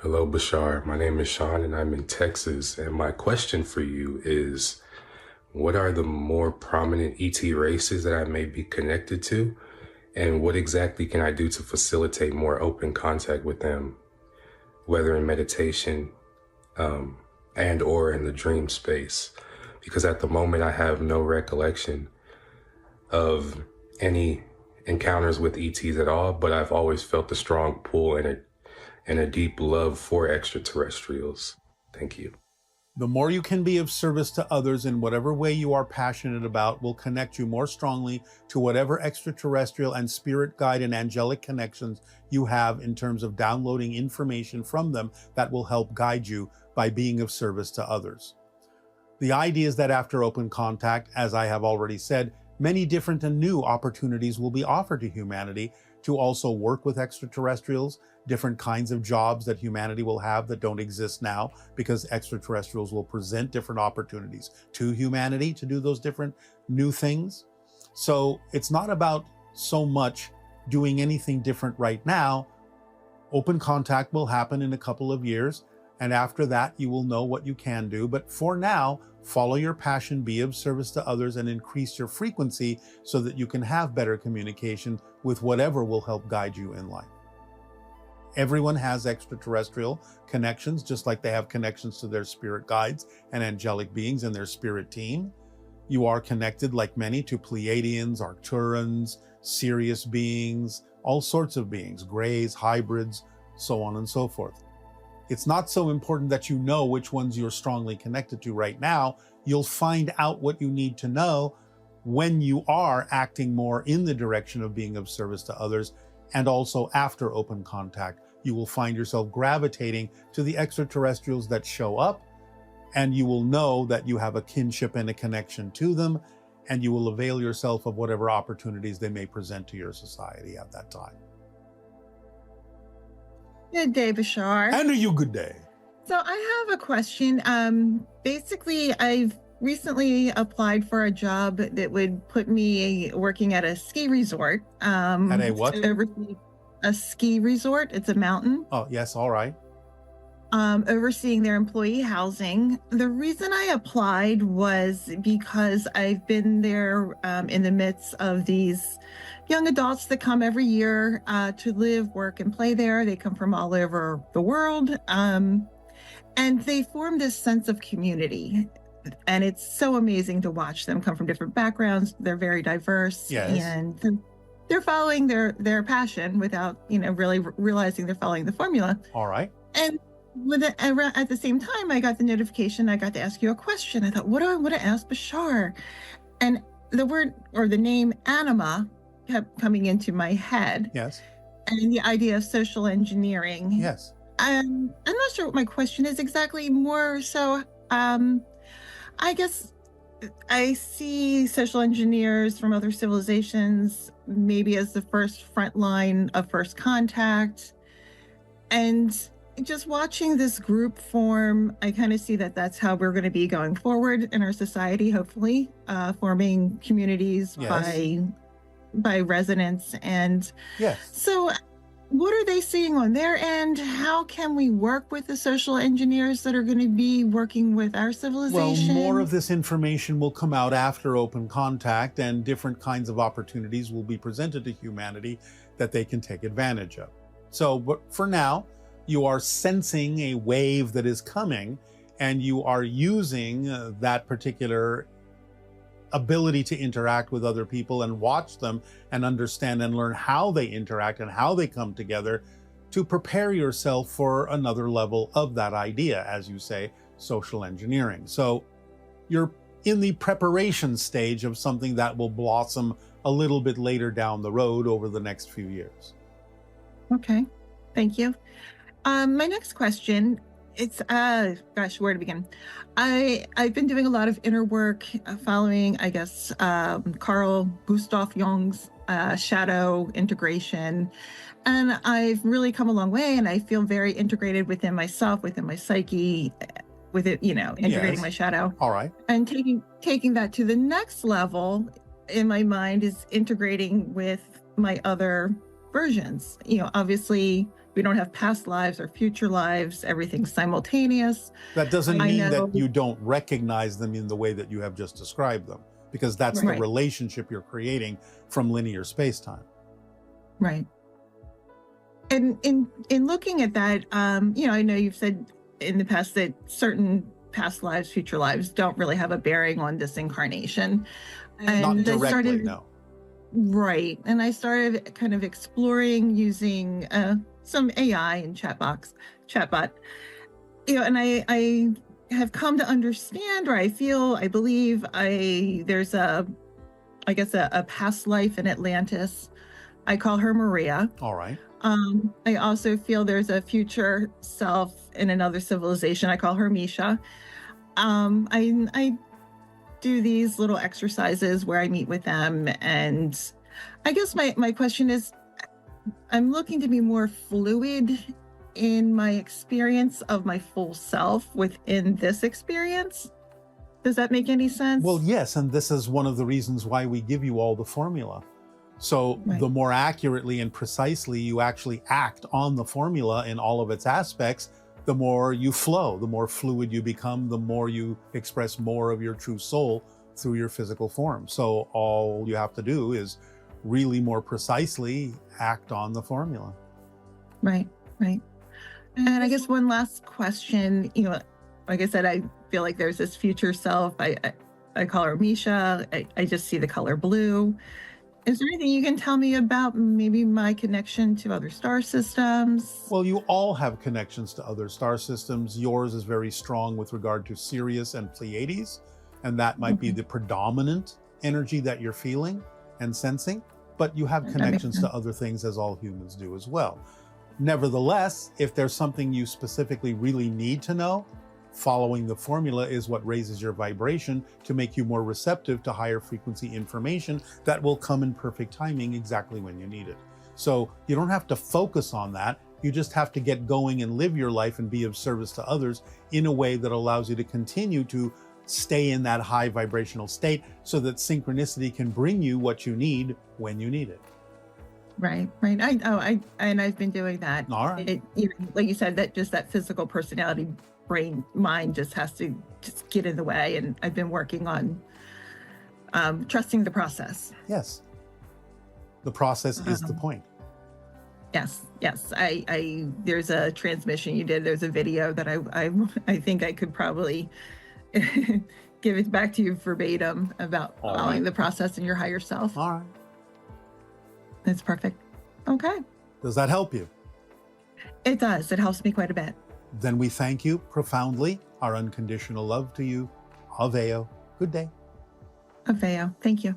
Hello, Bashar. My name is Sean and I'm in Texas. And my question for you is, what are the more prominent ET races that I may be connected to? And what exactly can I do to facilitate more open contact with them, whether in meditation and or in the dream space? Because at the moment I have no recollection of any encounters with ETs at all, but I've always felt a strong pull and a deep love for extraterrestrials. Thank you. The more you can be of service to others in whatever way you are passionate about will connect you more strongly to whatever extraterrestrial and spirit guide and angelic connections you have in terms of downloading information from them that will help guide you by being of service to others. The idea is that after open contact, as I have already said, many different and new opportunities will be offered to humanity to also work with extraterrestrials, different kinds of jobs that humanity will have that don't exist now, because extraterrestrials will present different opportunities to humanity to do those different new things. So it's not about so much doing anything different right now. Open contact will happen in a couple of years, and after that you will know what you can do. But for now, follow your passion, be of service to others, and increase your frequency so that you can have better communication with whatever will help guide you in life. Everyone has extraterrestrial connections, just like they have connections to their spirit guides and angelic beings and their spirit team. You are connected, like many, to Pleiadians, Arcturans, Sirius beings, all sorts of beings, grays, hybrids, so on and so forth. It's not so important that you know which ones you're strongly connected to right now. You'll find out what you need to know when you are acting more in the direction of being of service to others. And also after open contact, you will find yourself gravitating to the extraterrestrials that show up, and you will know that you have a kinship and a connection to them, and you will avail yourself of whatever opportunities they may present to your society at that time. Good day, Bashar. And you good day. So I have a question. Basically, I've recently applied for a job that would put me working at a ski resort. At a what? A ski resort. It's a mountain. Oh, yes. All right. Overseeing their employee housing. The reason I applied was because I've been there in the midst of these young adults that come every year to live, work, and play there. They come from all over the world. And they form this sense of community. And it's so amazing to watch them come from different backgrounds. They're very diverse. Yes. And they're following their passion without, really realizing they're following the formula. All right. And at the same time, I got the notification. I got to ask you a question. I thought, what do I want to ask Bashar? And the word or the name anima kept coming into my head. Yes. And the idea of social engineering. Yes. I'm not sure what my question is exactly. More so, I guess I see social engineers from other civilizations maybe as the first front line of first contact. And just watching this group form, I kind of see that that's how we're going to be going forward in our society, hopefully, forming communities by residents. And yes. So what are they seeing on their end? How can we work with the social engineers that are going to be working with our civilization? Well, more of this information will come out after open contact, and different kinds of opportunities will be presented to humanity that they can take advantage of. So, but for now, you are sensing a wave that is coming, and you are using that particular ability to interact with other people and watch them and understand and learn how they interact and how they come together to prepare yourself for another level of that idea, as you say, social engineering. So you're in the preparation stage of something that will blossom a little bit later down the road over the next few years. Okay, thank you. My next question, it's, gosh, where to begin? I've been doing a lot of inner work following, I guess, Carl Gustav Jung's shadow integration. And I've really come a long way, and I feel very integrated within myself, within my psyche, with it, integrating my shadow. All right. And taking that to the next level in my mind is integrating with my other versions. Obviously we don't have past lives or future lives. Everything's simultaneous. That doesn't I mean know. that you don't recognize them in the way that you have just described them, because that's the Right. relationship you're creating from linear space-time. Right. And in looking at that, I know you've said in the past that certain past lives, future lives don't really have a bearing on this incarnation. And Not I directly, started, no. right. And I started kind of exploring using some AI and chatbot. And I have come to understand, or I believe there's a past life in Atlantis. I call her Maria. All right. I also feel there's a future self in another civilization. I call her Misha. I do these little exercises where I meet with them. And I guess my question is, I'm looking to be more fluid in my experience of my full self within this experience. Does that make any sense? Well, yes, and this is one of the reasons why we give you all the formula. So Right. the more accurately and precisely you actually act on the formula in all of its aspects, the more you flow, the more fluid you become, the more you express more of your true soul through your physical form. So all you have to do is really more precisely act on the formula. Right. And I guess one last question, like I said, I feel like there's this future self. I call her Misha. I just see the color blue. Is there anything you can tell me about maybe my connection to other star systems? Well, you all have connections to other star systems. Yours is very strong with regard to Sirius and Pleiades, and that might be the predominant energy that you're feeling and sensing, but you have That makes connections to sense. other things, as all humans do as well. Nevertheless, if there's something you specifically really need to know, following the formula is what raises your vibration to make you more receptive to higher frequency information that will come in perfect timing exactly when you need it. So you don't have to focus on that. You just have to get going and live your life and be of service to others in a way that allows you to continue to stay in that high vibrational state so that synchronicity can bring you what you need when you need it. Right. I've been doing that. All right. Like you said, that physical personality, brain, mind just has to just get in the way. And I've been working on trusting the process. Yes. The process is the point. Yes. There's a transmission you did. There's a video that I think I could probably give it back to you verbatim about All following right. the process in your higher self. All right. That's perfect. Okay. Does that help you? It does. It helps me quite a bit. Then we thank you profoundly. Our unconditional love to you. Aveo. Good day. Aveo. Thank you.